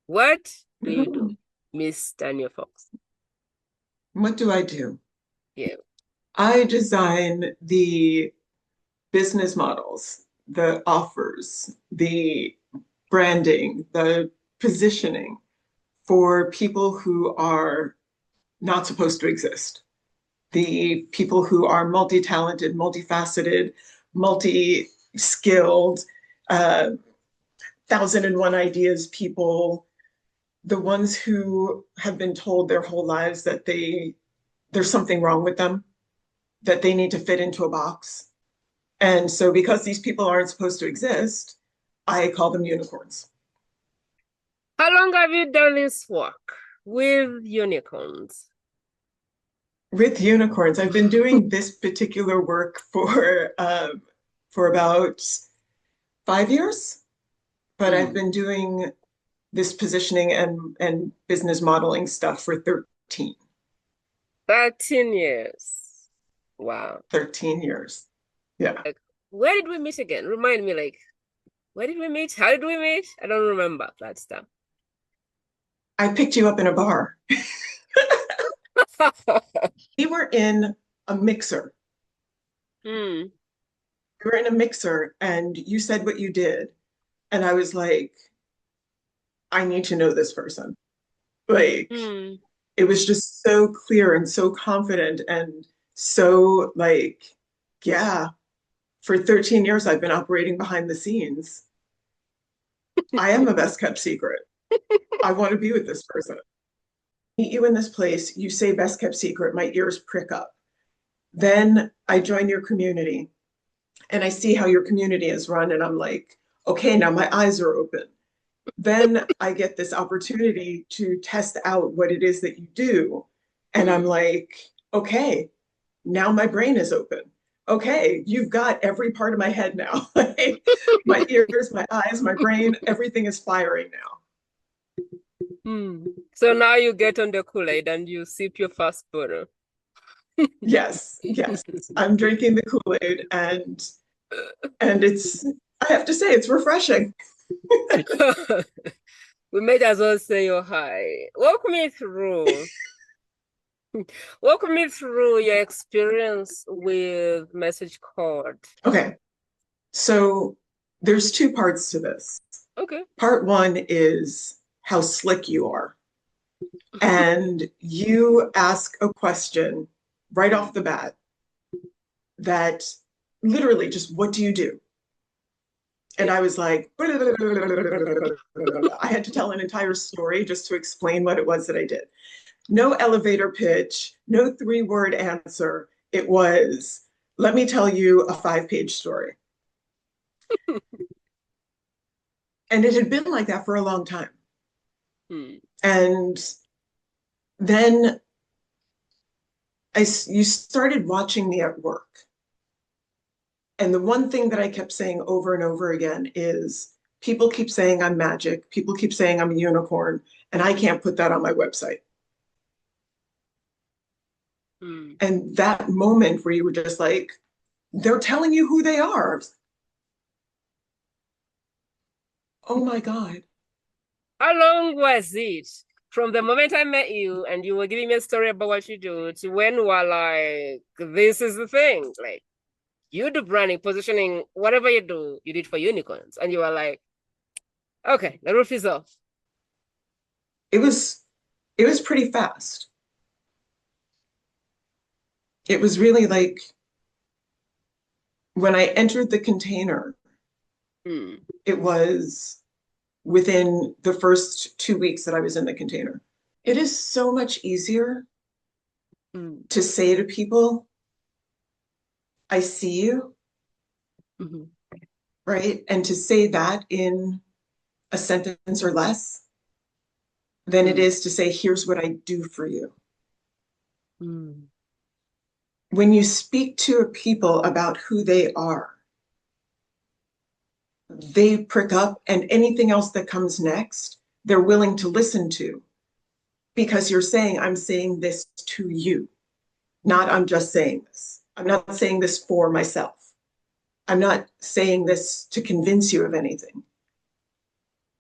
What do you do, Miss Daniel Fox? What do I do? Yeah. I design the business models, the offers, the branding, the positioning for people who are not supposed to exist. The people who are multi-talented, multifaceted, multi-skilled, uh, 1,001 ideas people, the ones who have been told their whole lives that there's something wrong with them, that they need to fit into a box. And so because these people aren't supposed to exist, I call them unicorns. How long have you done this work with unicorns? With unicorns, I've been doing this particular work for about 5 years, but I've Hmm. been doing this positioning and business modeling stuff for 13 years. Wow. 13 years. Yeah. Like, where did we meet again? Remind me, like, where did we meet? How did we meet? I don't remember that stuff. I picked you up in a bar. We were in a mixer. Hmm. We were in a mixer and you said what you did. And I was like, I need to know this person. Like, Hmm. it was just so clear and so confident and so like, yeah, for 13 years, I've been operating behind the scenes. I am a best kept secret. I want to be with this person. Meet you in this place, you say best kept secret, my ears prick up. Then I join your community and I see how your community is run, and I'm like, okay, now my eyes are open. Then I get this opportunity to test out what it is that you do. And I'm Hmm. like, okay, now my brain is open. Okay, you've got every part of my head now. Like, my ears, my eyes, my brain, everything is firing now. Hmm. So now you get on the Kool-Aid and you sip your first bottle. Yes, yes. I'm drinking the Kool-Aid and it's I have to say it's refreshing. We might as well say you're high. Walk me through. Walk me through your experience with message card. Okay, so there's two parts to this. Okay. Part one is how slick you are. And you ask a question right off the bat that literally just, what do you do? And I was like, I had to tell an entire story just to explain what it was that I did. No elevator pitch, no 3 word answer. It was, let me tell you a 5 page story. And it had been like that for a long time. Hmm. And then you started watching me at work. And the one thing that I kept saying over and over again is people keep saying I'm magic, people keep saying I'm a unicorn, and I can't put that on my website. Hmm. And that moment where you were just like, they're telling you who they are. Oh my God. How long was it from the moment I met you and you were giving me a story about what you do to when you were like, this is the thing? Like, you do branding, positioning, whatever you do, you did for unicorns. And you were like, okay, the roof is off. It was it was pretty fast. It was really like when I entered the container, Hmm. it was within the first 2 weeks that I was in the container. It is so much easier Hmm. to say to people, I see you, Mhm. right? And to say that in a sentence or less than it Hmm. is to say, here's what I do for you. Hmm. When you speak to a people about who they are, they prick up, and anything else that comes next, they're willing to listen to because you're saying, I'm saying this to you, not I'm just saying this. I'm not saying this for myself. I'm not saying this to convince you of anything.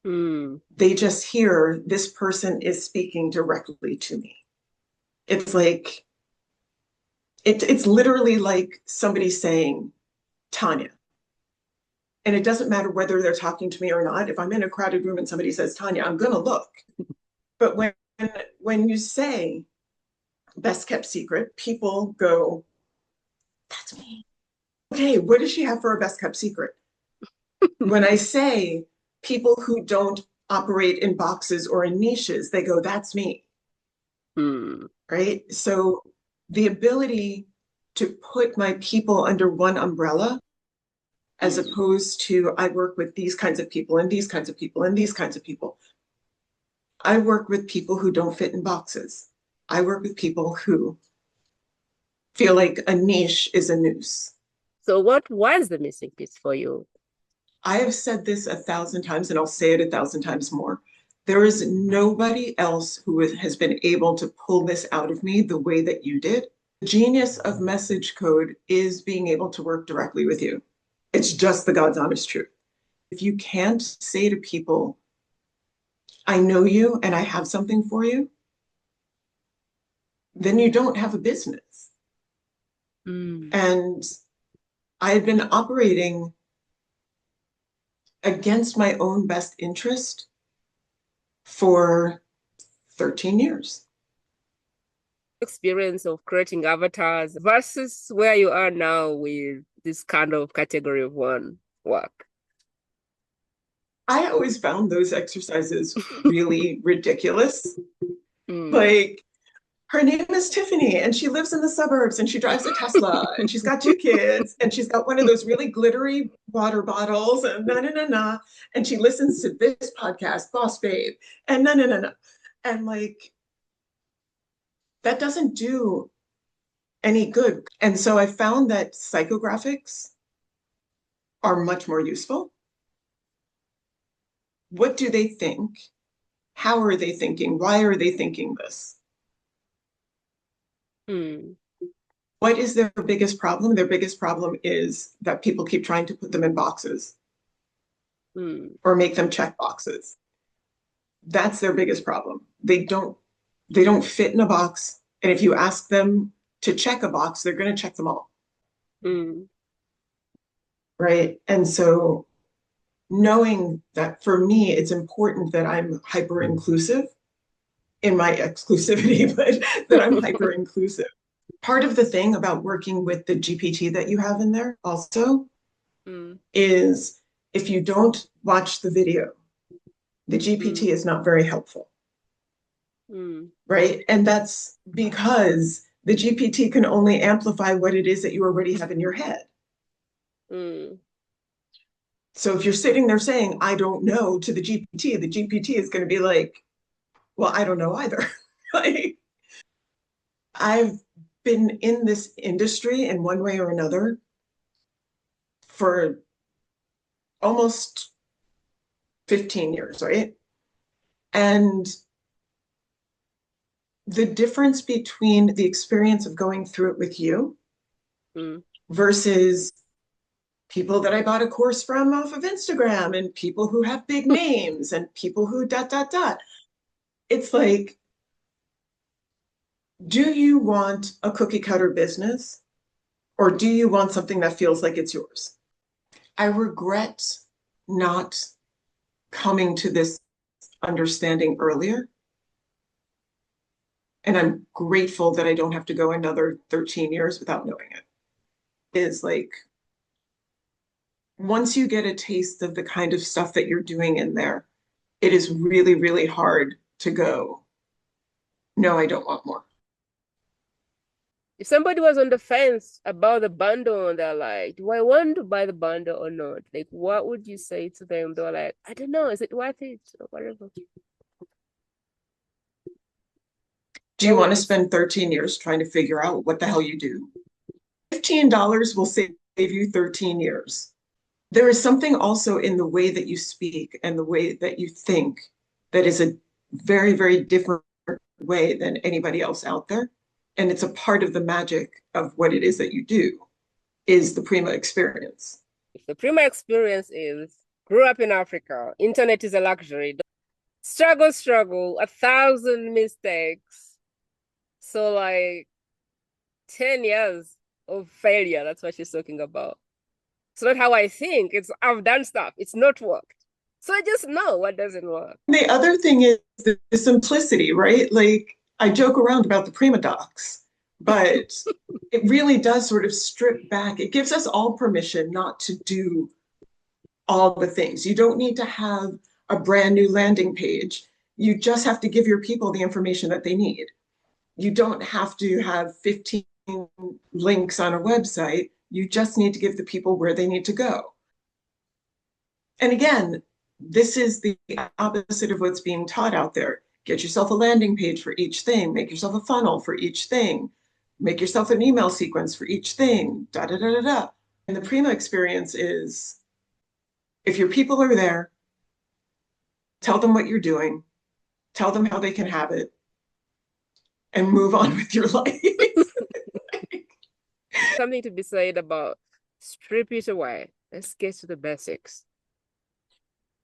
Mm. They just hear this person is speaking directly to me. It's like, it's literally like somebody saying, Tanya. And it doesn't matter whether they're talking to me or not. If I'm in a crowded room and somebody says, Tanya, I'm going to look. But when you say best kept secret, people go, that's me. Okay, what does she have for a best kept secret? When I say people who don't operate in boxes or in niches, they go, that's me. Mm. Right? So the ability to put my people under one umbrella, as opposed to I work with these kinds of people and these kinds of people and these kinds of people. I work with people who don't fit in boxes. I work with people who feel like a niche is a noose. So what was the missing piece for you? I have said this 1,000 times and I'll say it 1,000 times more. There is nobody else who has been able to pull this out of me the way that you did. The genius of message code is being able to work directly with you. It's just the God's honest truth. If you can't say to people, I know you and I have something for you, then you don't have a business. Mm. And I had been operating against my own best interest for 13 years. Experience of creating avatars versus where you are now with this kind of category of one work. I always found those exercises really ridiculous. Mm. Like, her name is Tiffany and she lives in the suburbs and she drives a Tesla and she's got 2 kids and she's got one of those really glittery water bottles and na. And she listens to this podcast, Boss Babe, and na. And like, that doesn't do any good. And so I found that psychographics are much more useful. What do they think? How are they thinking? Why are they thinking this? Mm. What is their biggest problem? Their biggest problem is that people keep trying to put them in boxes or make them check boxes. That's their biggest problem. They don't fit in a box. And if you ask them to check a box, they're going to check them all. Mm. Right. And so knowing that for me, it's important that I'm hyper inclusive in my exclusivity, but that I'm hyper inclusive. Part of the thing about working with the GPT that you have in there also is if you don't watch the video, the GPT is not very helpful. Right? And that's because the GPT can only amplify what it is that you already have in your head. So if you're sitting there saying, I don't know to the GPT is going to be like, well, I don't know either. Like, I've been in this industry in one way or another for almost 15 years, right? And the difference between the experience of going through it with you versus people that I bought a course from off of Instagram and people who have big names and people who ... It's like, do you want a cookie cutter business or do you want something that feels like it's yours? I regret not coming to this understanding earlier. And I'm grateful that I don't have to go another 13 years without knowing it. Is like, once you get a taste of the kind of stuff that you're doing in there, it is really, really hard to go, no, I don't want more. If somebody was on the fence about the bundle and they're like, do I want to buy the bundle or not? Like, what would you say to them? They're like, I don't know, is it worth it or whatever? Do you want to spend 13 years trying to figure out what the hell you do? $15 will save you 13 years. There is something also in the way that you speak and the way that you think that is a very, very different way than anybody else out there. And it's a part of the magic of what it is that you do, is the Prima experience. The Prima experience is grew up in Africa. Internet is a luxury. Struggle, 1,000 mistakes. So like 10 years of failure. That's what she's talking about. It's not how I think. It's I've done stuff. It's not worked. So I just know what doesn't work. The other thing is the simplicity, right? Like I joke around about the prima docs, but it really does sort of strip back. It gives us all permission not to do all the things. You don't need to have a brand new landing page. You just have to give your people the information that they need. You don't have to have 15 links on a website. You just need to give the people where they need to go. And again, this is the opposite of what's being taught out there. Get yourself a landing page for each thing, make yourself a funnel for each thing, make yourself an email sequence for each thing, da da da da da. And the Prima experience is if your people are there, tell them what you're doing, tell them how they can have it, and move on with your life. Something to be said about strip it away. Let's get to the basics.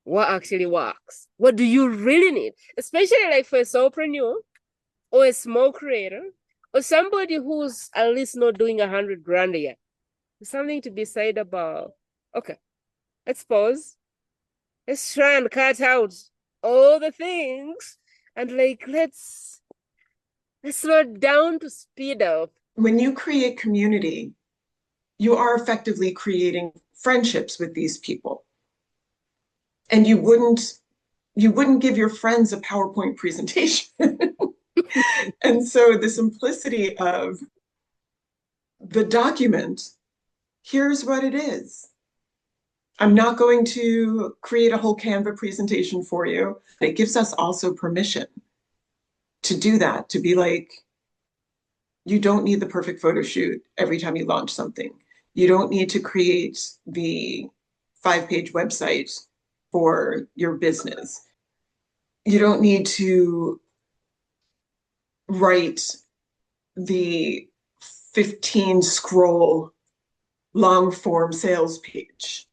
What actually works? What do you really need? Especially like for a solopreneur or a small creator or somebody who's at least not doing 100 grand a year. There's something to be said about, okay, let's pause. Let's try and cut out all the things and like, let's slow down to speed up. When you create community, you are effectively creating friendships with these people. And you wouldn't give your friends a PowerPoint presentation. And so the simplicity of the document, here's what it is. I'm not going to create a whole Canva presentation for you. It gives us also permission to do that, to be like, you don't need the perfect photo shoot every time you launch something. You don't need to create the 5-page website for your business. You don't need to write the 15 scroll long form sales page.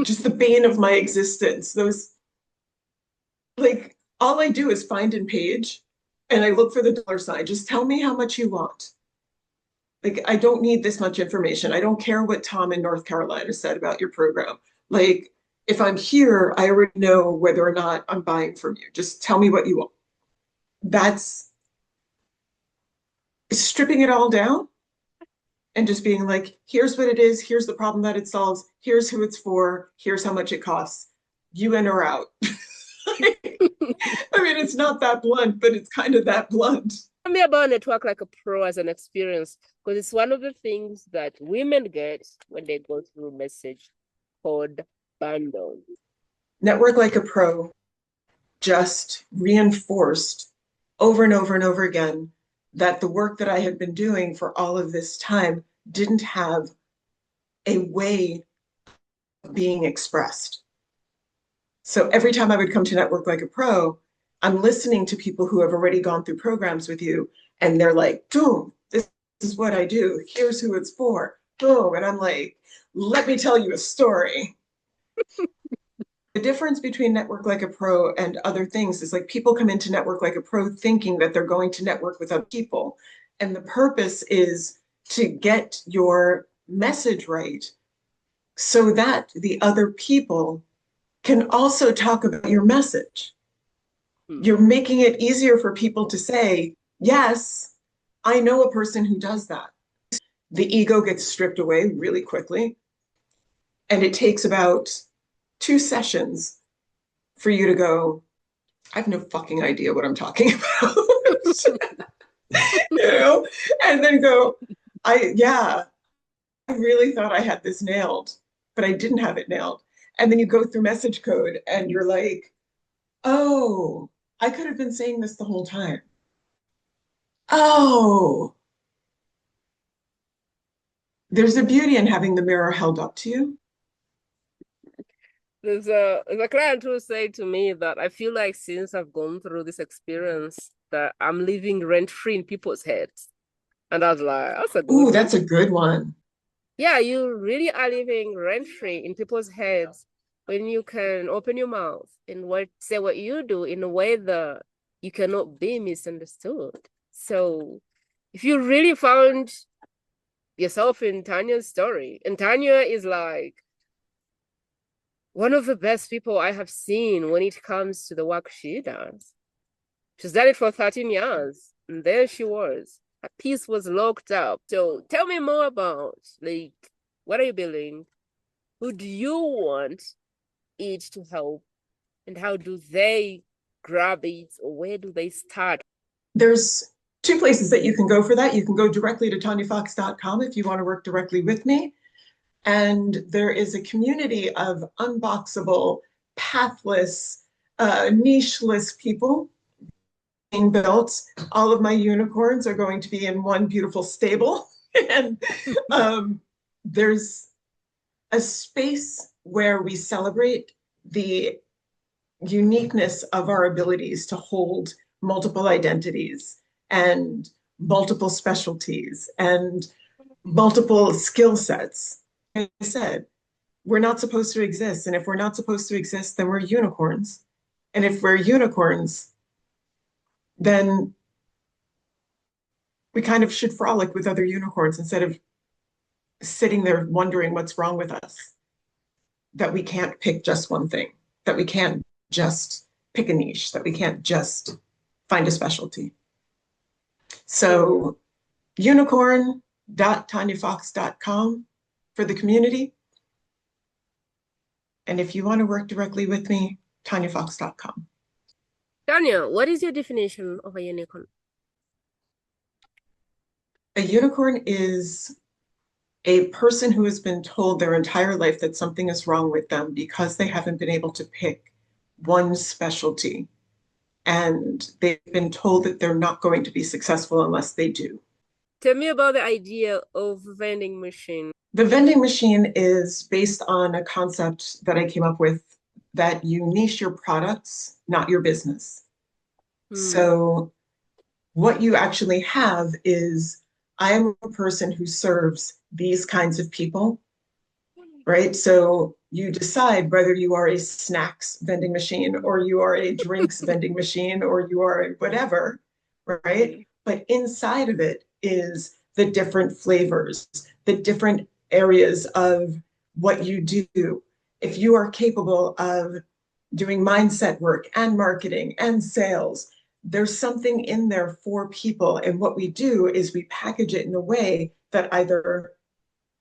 Just the bane of my existence. Those, like, all I do is find in Page and I look for the dollar sign. Just tell me how much you want. Like, I don't need this much information. I don't care what Tom in North Carolina said about your program. Like, if I'm here, I already know whether or not I'm buying from you. Just tell me what you want. That's stripping it all down and just being like, here's what it is. Here's the problem that it solves. Here's who it's for. Here's how much it costs. You in or out. I mean, it's not that blunt, but it's kind of that blunt. Tell me about Network Like a Pro as an experience, because it's one of the things that women get when they go through message called bundle. Network Like a Pro just reinforced over and over and over again that the work that I had been doing for all of this time didn't have a way of being expressed. So every time I would come to Network Like a Pro, I'm listening to people who have already gone through programs with you, and they're like, boom, this is what I do. Here's who it's for. Boom. And I'm like, let me tell you a story. The difference between Network Like a Pro and other things is like people come into Network Like a Pro thinking that they're going to network with other people. And the purpose is to get your message right so that the other people can also talk about your message. You're making it easier for people to say, yes, I know a person who does that. The ego gets stripped away really quickly. And it takes about 2 sessions for you to go, I have no fucking idea what I'm talking about. You know, and then go, I really thought I had this nailed, but I didn't have it nailed. And then you go through message code and you're like, oh, I could have been saying this the whole time. Oh, there's a beauty in having the mirror held up to you. There's a client who said to me that I feel like since I've gone through this experience that I'm living rent-free in people's heads. And I was like, that's a good Ooh, that's a good one. Yeah, you really are living rent-free in people's heads when you can open your mouth and say what you do in a way that you cannot be misunderstood. So if you really found yourself in Tanya's story, and Tanya is like one of the best people I have seen when it comes to the work she does. She's done it for 13 years, and there she was. Her piece was locked up. So tell me more about, like, what are you building? Who do you want it to help? And how do they grab it? Or where do they start? There's two places that you can go for that. You can go directly to tanyafox.com if you want to work directly with me. And there is a community of unboxable, pathless, nicheless people being built. All of my unicorns are going to be in one beautiful stable. And there's a space where we celebrate the uniqueness of our abilities to hold multiple identities and multiple specialties and multiple skill sets. Like I said, we're not supposed to exist. And if we're not supposed to exist, then we're unicorns. And if we're unicorns, then we kind of should frolic with other unicorns instead of sitting there wondering what's wrong with us, that we can't pick just one thing, that we can't just pick a niche, that we can't just find a specialty. So unicorn.tanyafox.com for the community. And if you want to work directly with me, tanyafox.com. Tanya, what is your definition of a unicorn? A unicorn is a person who has been told their entire life that something is wrong with them because they haven't been able to pick one specialty. And they've been told that they're not going to be successful unless they do. Tell me about the idea of vending machine. The vending machine is based on a concept that I came up with that you niche your products, not your business. So what you actually have is, I am a person who serves these kinds of people, right? So you decide whether you are a snacks vending machine or you are a drinks vending machine or you are a whatever, right? But inside of it is the different flavors, the different areas of what you do. If you are capable of doing mindset work and marketing and sales, there's something in there for people. And what we do is we package it in a way that either,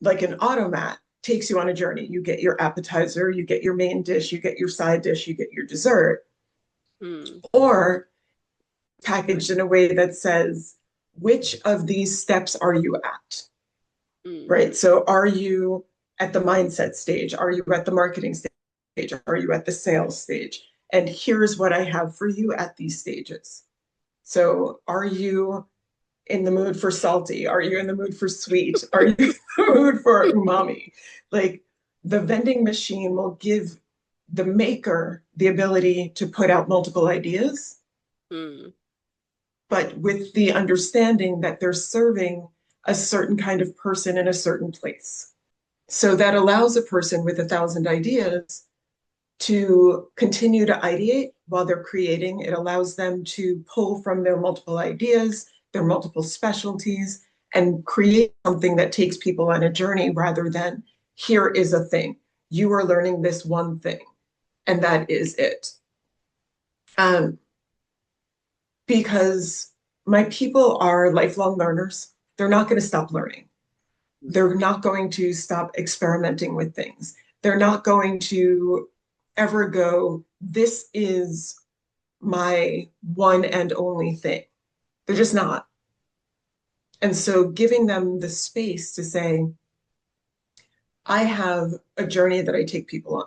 like an automat, takes you on a journey. You get your appetizer, you get your main dish, you get your side dish, you get your dessert. Or packaged in a way that says, which of these steps are you at? Right? So are you at the mindset stage? Are you at the marketing stage? Are you at the sales stage? And here's what I have for you at these stages. So are you in the mood for salty? Are you in the mood for sweet? Are you in the mood for umami? Like, the vending machine will give the maker the ability to put out multiple ideas, but with the understanding that they're serving a certain kind of person in a certain place. So that allows a person with 1,000 ideas to continue to ideate while they're creating. It allows them to pull from their multiple ideas, their multiple specialties, and create something that takes people on a journey rather than, here is a thing. You are learning this one thing, and that is it. Because my people are lifelong learners. They're not going to stop learning. They're not going to stop experimenting with things. They're not going to ever go, this is my one and only thing. They're just not. And so giving them the space to say, I have a journey that I take people on,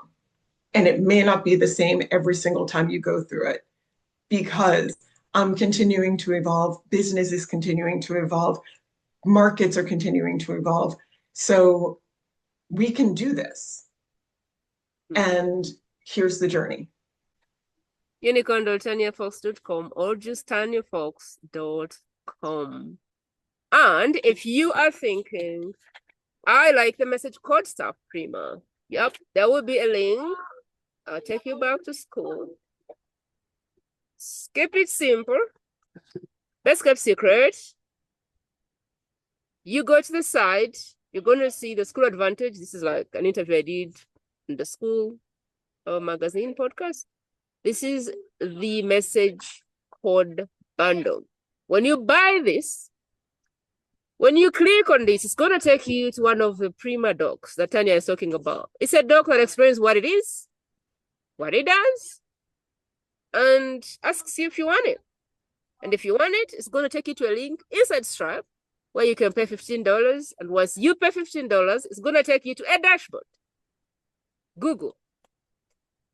and it may not be the same every single time you go through it, because I'm continuing to evolve, business is continuing to evolve, markets are continuing to evolve. So we can do this. And here's the journey. Unicorn.tanyafox.com or just tanyafox.com. And if you are thinking, I like the message code stuff, Prima. Yep, there will be a link. I'll take you back to school. Keep it simple. Best kept secret. You go to the site, you're going to see the School Advantage. This is like an interview I did in the school magazine podcast. This is the message code bundle. When you buy this, when you click on this, it's going to take you to one of the Prima docs that Tanya is talking about. It's a doc that explains what it is, what it does, and asks you if you want it. And if you want it, it's going to take you to a link inside Stripe where you can pay $15. And once you pay $15, it's going to take you to a dashboard, Google.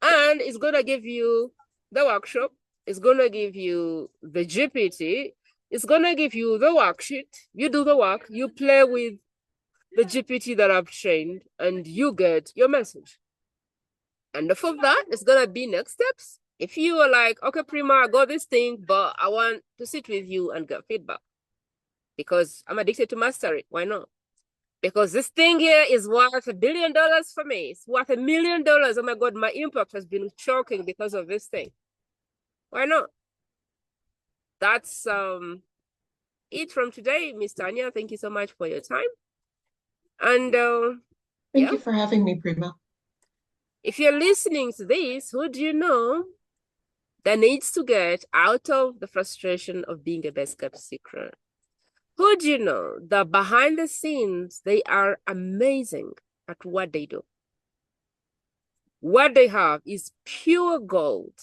And it's going to give you the workshop. It's going to give you the GPT. It's going to give you the worksheet. You do the work. You play with the GPT that I've trained, and you get your message. And for that, it's going to be next steps. If you are like, okay, Prima, I got this thing, but I want to sit with you and get feedback because I'm addicted to mastery. Why not? Because this thing here is worth $1 billion for me. It's worth $1 million. Oh my God, my impact has been choking because of this thing. Why not? That's it from today, Miss Tanya. Thank you so much for your time. And Thank you for having me, Prima. If you're listening to this, who do you know that needs to get out of the frustration of being a best kept secret? Who do you know that behind the scenes, they are amazing at what they do? What they have is pure gold.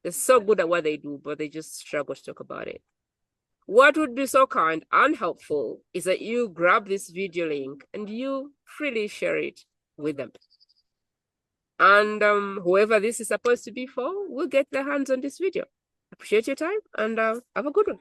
They're so good at what they do, but they just struggle to talk about it. What would be so kind and helpful is that you grab this video link and you freely share it with them. And whoever this is supposed to be for will get their hands on this video. Appreciate your time and have a good one.